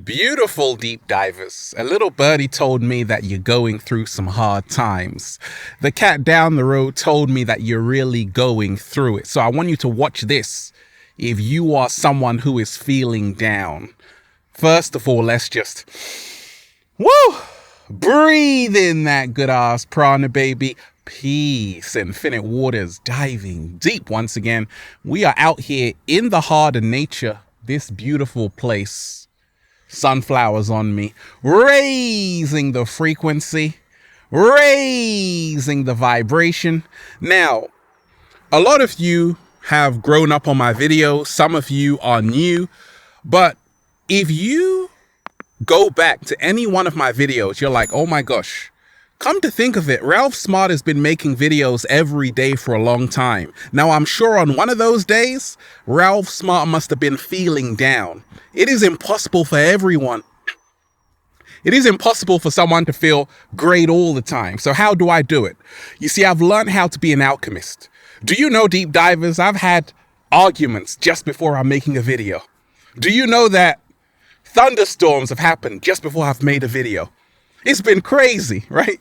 Beautiful deep divers. A little birdie told me that you're going through some hard times. The cat down the road told me that you're really going through it. So I want you to watch this if you are someone who is feeling down. First of all, let's just breathe in that good ass prana, baby. Peace. Infinite waters, diving deep once again. We are out here in the heart of nature, this beautiful place. Sunflowers on me, raising the frequency, raising the vibration. Now, a lot of you have grown up on my videos. Some of you are new, but if you go back to any one of my videos, you're like, oh my gosh, come to think of it, Ralph Smart has been making videos every day for a long time. Now, I'm sure on one of those days, Ralph Smart must have been feeling down. It is impossible for everyone. It is impossible for someone to feel great all the time. So how do I do it? You see, I've learned how to be an alchemist. Do you know, deep divers, I've had arguments just before I'm making a video. Do you know that thunderstorms have happened just before I've made a video? It's been crazy, right?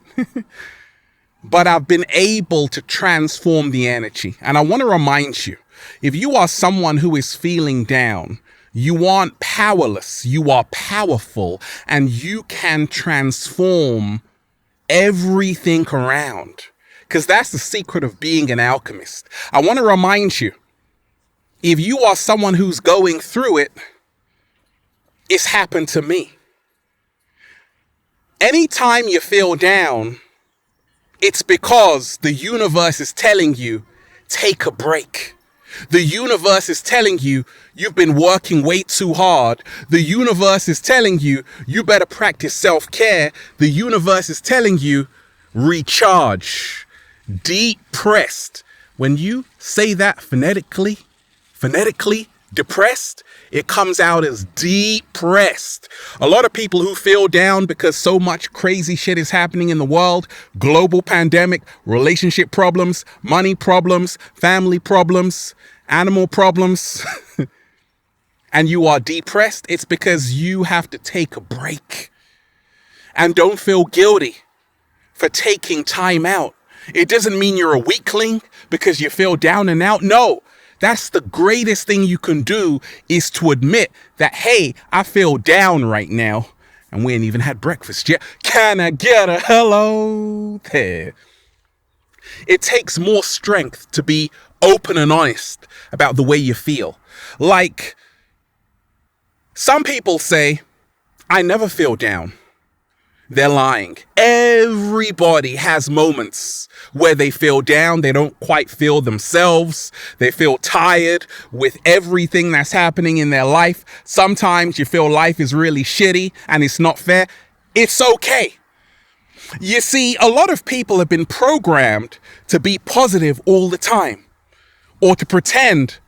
But I've been able to transform the energy. And I want to remind you, if you are someone who is feeling down, you aren't powerless, you are powerful, and you can transform everything around. Because that's the secret of being an alchemist. I want to remind you, if you are someone who's going through it, it's happened to me. Anytime you feel down, it's because the universe is telling you, take a break. The universe is telling you, you've been working way too hard. The universe is telling you, you better practice self-care. The universe is telling you, recharge. Depressed. When you say that phonetically, depressed, it comes out as depressed. A lot of people who feel down because so much crazy shit is happening in the world, global pandemic, relationship problems, money problems, family problems, animal problems, and you are depressed, it's because you have to take a break. And don't feel guilty for taking time out. It doesn't mean you're a weakling because you feel down and out. No. That's the greatest thing you can do, is to admit that, hey, I feel down right now. And we ain't even had breakfast yet. Can I get a hello there? It takes more strength to be open and honest about the way you feel. Like, some people say, I never feel down. They're lying. Everybody has moments where they feel down. They don't quite feel themselves. They feel tired with everything that's happening in their life. Sometimes you feel life is really shitty and it's not fair. It's okay. You see, a lot of people have been programmed to be positive all the time, or to pretend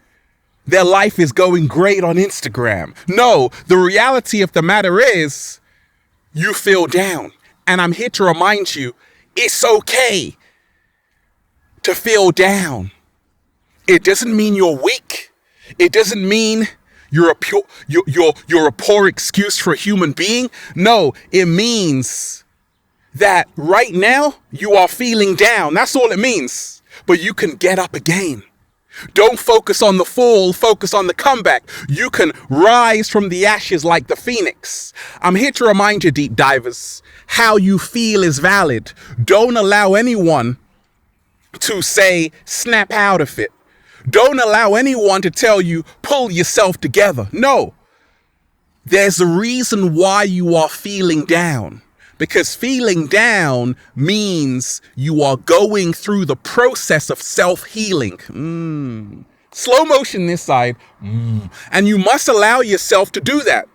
their life is going great on Instagram. No, the reality of the matter is, you feel down. And I'm here to remind you, it's okay to feel down. It doesn't mean you're weak. It doesn't mean you're a poor excuse for a human being. No, it means that right now you are feeling down. That's all it means. But you can get up again. Don't focus on the fall, focus on the comeback. You can rise from the ashes like the phoenix. I'm here to remind you, deep divers, how you feel is valid. Don't allow anyone to say, snap out of it. Don't allow anyone to tell you, pull yourself together. No, there's a reason why you are feeling down. Because feeling down means you are going through the process of self-healing. Slow motion this side. And you must allow yourself to do that.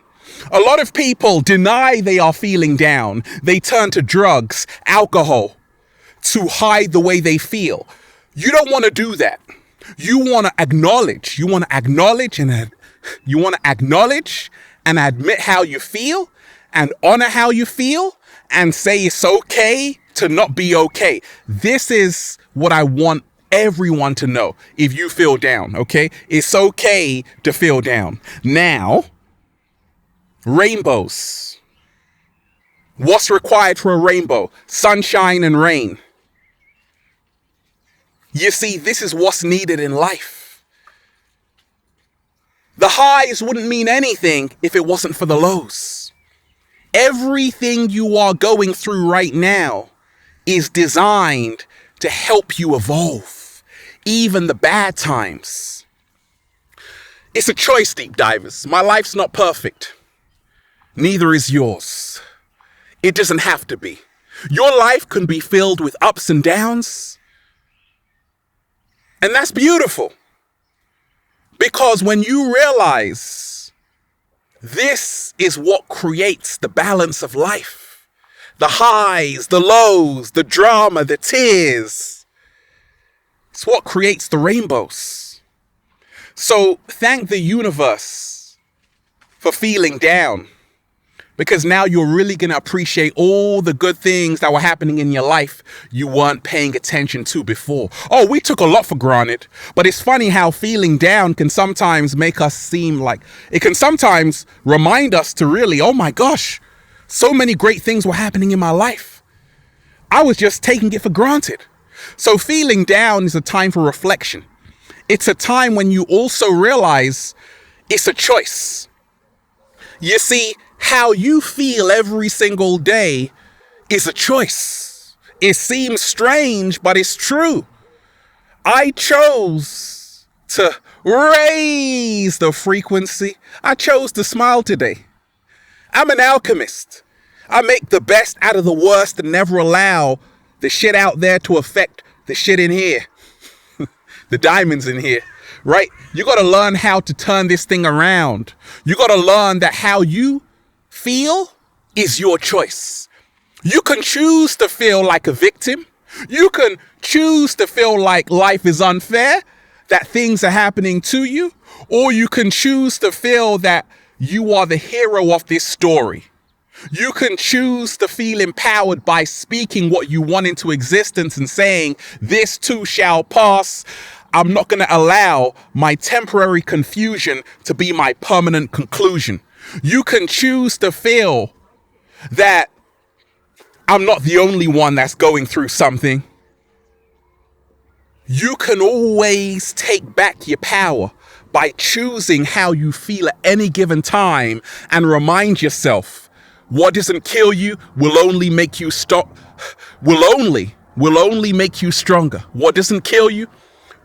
A lot of people deny they are feeling down. They turn to drugs, alcohol, to hide the way they feel. You don't want to do that. You want to acknowledge. You want to acknowledge and admit how you feel, and honor how you feel, and say it's okay to not be okay. This is what I want everyone to know. If you feel down, okay? It's okay to feel down. Now, Rainbows. What's required for a rainbow? Sunshine and rain. You see, this is what's needed in life. The highs wouldn't mean anything if it wasn't for the lows. Everything you are going through right now is designed to help you evolve, even the bad times. It's a choice, deep divers. My life's not perfect. Neither is yours. It doesn't have to be. Your life can be filled with ups and downs. And that's beautiful. Because when you realize this is what creates the balance of life, the highs, the lows, the drama, the tears, it's what creates the rainbows. So thank the universe for feeling down, because now you're really going to appreciate all the good things that were happening in your life you weren't paying attention to before. Oh, we took a lot for granted, but it's funny how feeling down can sometimes make us seem like, it can sometimes remind us to really, oh my gosh, so many great things were happening in my life. I was just taking it for granted. So feeling down is a time for reflection. It's a time when you also realize it's a choice. You see, how you feel every single day is a choice. It seems strange, but it's true. I chose to raise the frequency. I chose to smile today. I'm an alchemist. I make the best out of the worst and never allow the shit out there to affect the shit in here. The diamonds in here, right? You got to learn how to turn this thing around. You got to learn that how you feel is your choice. You can choose to feel like a victim. You can choose to feel like life is unfair, that things are happening to you, or you can choose to feel that you are the hero of this story. You can choose to feel empowered by speaking what you want into existence and saying, this too shall pass. I'm not going to allow my temporary confusion to be my permanent conclusion. You can choose to feel that I'm not the only one that's going through something. You can always take back your power by choosing how you feel at any given time and remind yourself what doesn't kill you will only make you will only make you stronger. What doesn't kill you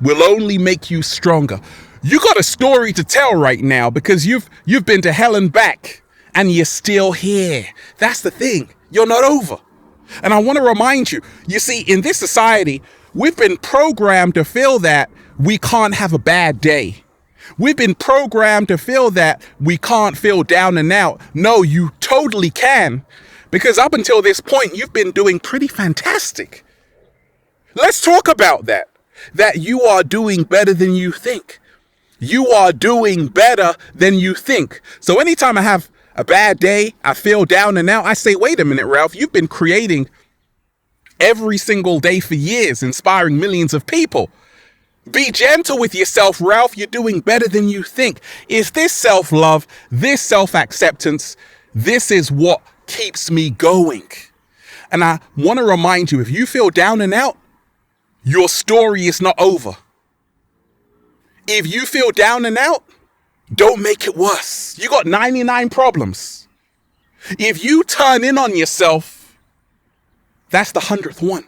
will only make you stronger. You got a story to tell right now because you've been to hell and back and you're still here. That's the thing. You're not over. And I want to remind you, you see, in this society, we've been programmed to feel that we can't have a bad day. We've been programmed to feel that we can't feel down and out. No, you totally can, because up until this point, you've been doing pretty fantastic. Let's talk about that you are doing better than you think. You are doing better than you think. So anytime I have a bad day, I feel down and out, I say, wait a minute, Ralph, you've been creating every single day for years, inspiring millions of people. Be gentle with yourself, Ralph. You're doing better than you think. Is this self-love, this self-acceptance, this is what keeps me going. And I want to remind you, if you feel down and out, your story is not over. If you feel down and out, don't make it worse. You got 99 problems. If you turn in on yourself, that's the 100th one.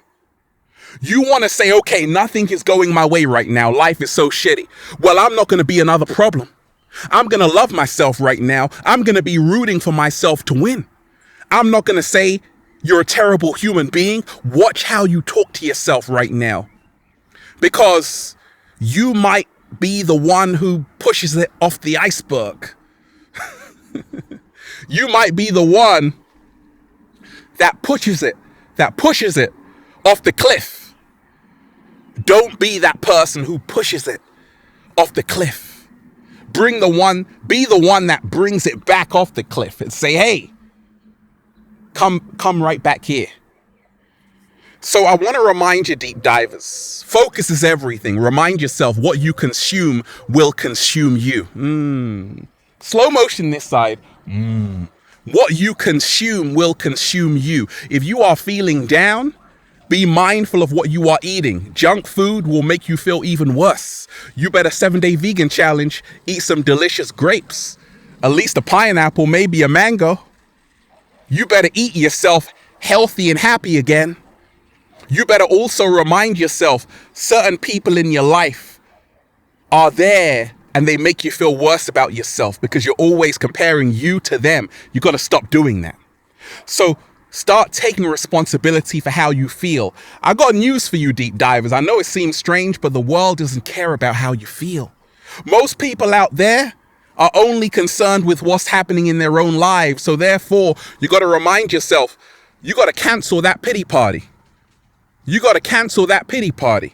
You want to say, okay, nothing is going my way right now. Life is so shitty. Well, I'm not going to be another problem. I'm going to love myself right now. I'm going to be rooting for myself to win. I'm not going to say you're a terrible human being. Watch how you talk to yourself right now, because you might be the one who pushes it off the iceberg. You might be the one that pushes it off the cliff. Don't be that person who pushes it off the cliff. Be the one that brings it back off the cliff and say, hey, come right back here. So I want to remind you, deep divers, focus is everything. Remind yourself what you consume will consume you. Slow motion this side. What you consume will consume you. If you are feeling down, be mindful of what you are eating. Junk food will make you feel even worse. You better 7-day vegan challenge, eat some delicious grapes. At least a pineapple, maybe a mango. You better eat yourself healthy and happy again. You better also remind yourself certain people in your life are there and they make you feel worse about yourself because you're always comparing you to them. You got to stop doing that. So start taking responsibility for how you feel. I got news for you, deep divers. I know it seems strange, but the world doesn't care about how you feel. Most people out there are only concerned with what's happening in their own lives. So therefore, you got to remind yourself, you got to cancel that pity party. You got to cancel that pity party.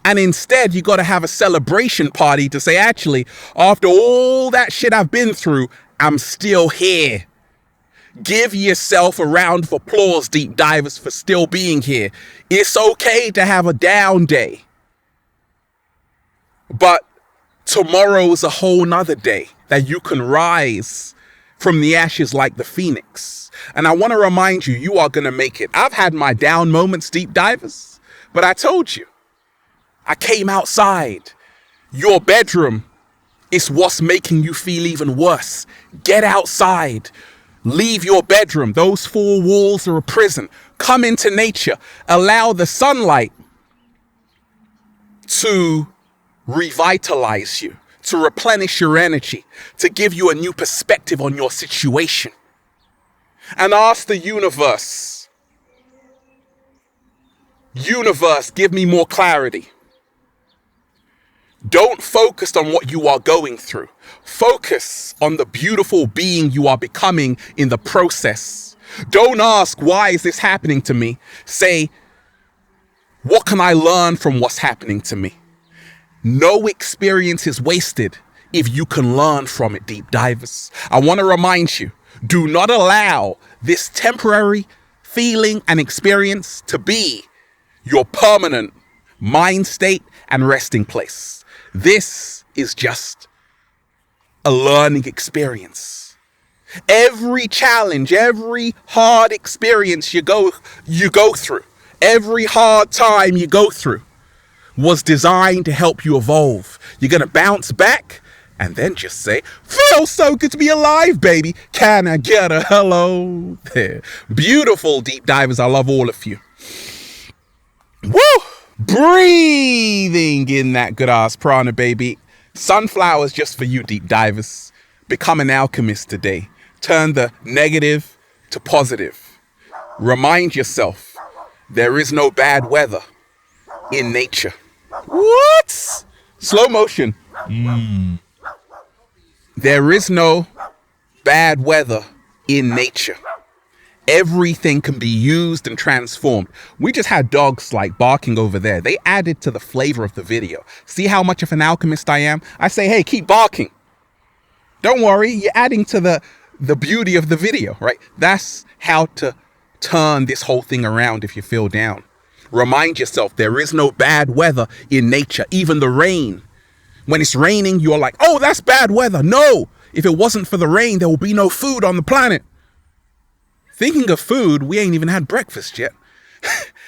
And instead, you got to have a celebration party to say, actually, after all that shit I've been through, I'm still here. Give yourself a round of applause, deep divers, for still being here. It's okay to have a down day. But tomorrow's a whole nother day that you can rise from the ashes like the phoenix. And I want to remind you, you are going to make it. I've had my down moments, deep divers, but I told you, I came outside. Your bedroom is what's making you feel even worse. Get outside. Leave your bedroom. Those 4 walls are a prison. Come into nature. Allow the sunlight to revitalize you, to replenish your energy, to give you a new perspective on your situation. And ask the universe, give me more clarity. Don't focus on what you are going through. Focus on the beautiful being you are becoming in the process. Don't ask, why is this happening to me? Say, what can I learn from what's happening to me? No experience is wasted if you can learn from it, deep divers. I want to remind you, do not allow this temporary feeling and experience to be your permanent mind state and resting place. This is just a learning experience. Every challenge, every hard experience you go through, every hard time you go through was designed to help you evolve. You're going to bounce back and then just say, feels so good to be alive, baby. Can I get a hello there? Beautiful deep divers. I love all of you. Woo! Breathing in that good ass prana, baby. Sunflowers just for you, deep divers. Become an alchemist today. Turn the negative to positive. Remind yourself, there is no bad weather in nature. What? Slow motion. There is no bad weather in nature. Everything can be used and transformed. We just had dogs like barking over there. They added to the flavor of the video. See how much of an alchemist I am? I say, hey, keep barking. Don't worry, you're adding to the beauty of the video, right? That's how to turn this whole thing around if you feel down. Remind yourself there is no bad weather in nature, even the rain. When it's raining, you're like, oh, that's bad weather. No, if it wasn't for the rain, there will be no food on the planet. Thinking of food, we ain't even had breakfast yet.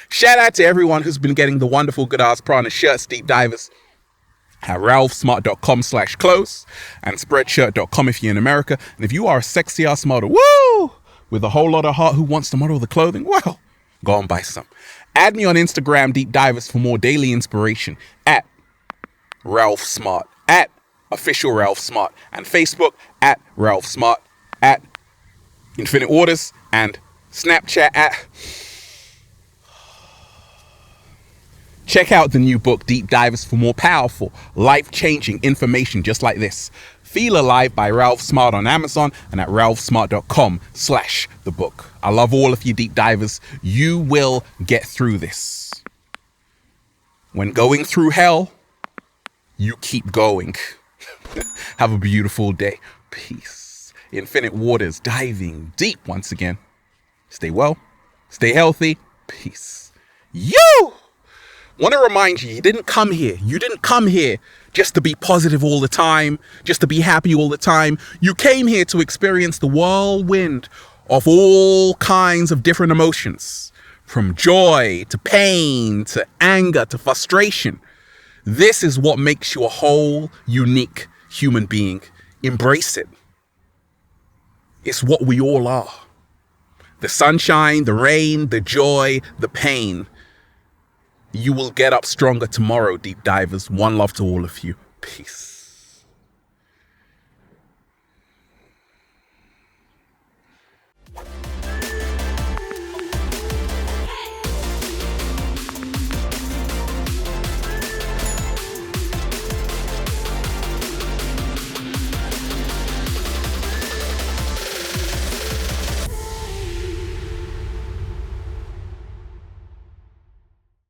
Shout out to everyone who's been getting the wonderful Good Ass Prana shirts, deep divers, at ralphsmart.com/close and spreadshirt.com if you're in America. And if you are a sexy ass model, woo, with a whole lot of heart who wants to model the clothing, well, go and buy some. Add me on Instagram, deep divers, for more daily inspiration at Ralph Smart, at official Ralph Smart, and Facebook at Ralph Smart, at Infinite Orders, and Snapchat at. Check out the new book, Deep Divers, for more powerful, life-changing information just like this. Feel Alive by Ralph Smart on Amazon and at ralphsmart.com/the book. I love all of you deep divers. You will get through this. When going through hell, you keep going. Have a beautiful day. Peace. Infinite Waters, diving deep once again. Stay well, stay healthy. Peace. You! Want to remind you, you didn't come here. You didn't come here just to be positive all the time, just to be happy all the time. You came here to experience the whirlwind of all kinds of different emotions, from joy to pain to anger to frustration. This is what makes you a whole, unique human being. Embrace it. It's what we all are. The sunshine, the rain, the joy, the pain. You will get up stronger tomorrow, deep divers. One love to all of you. Peace.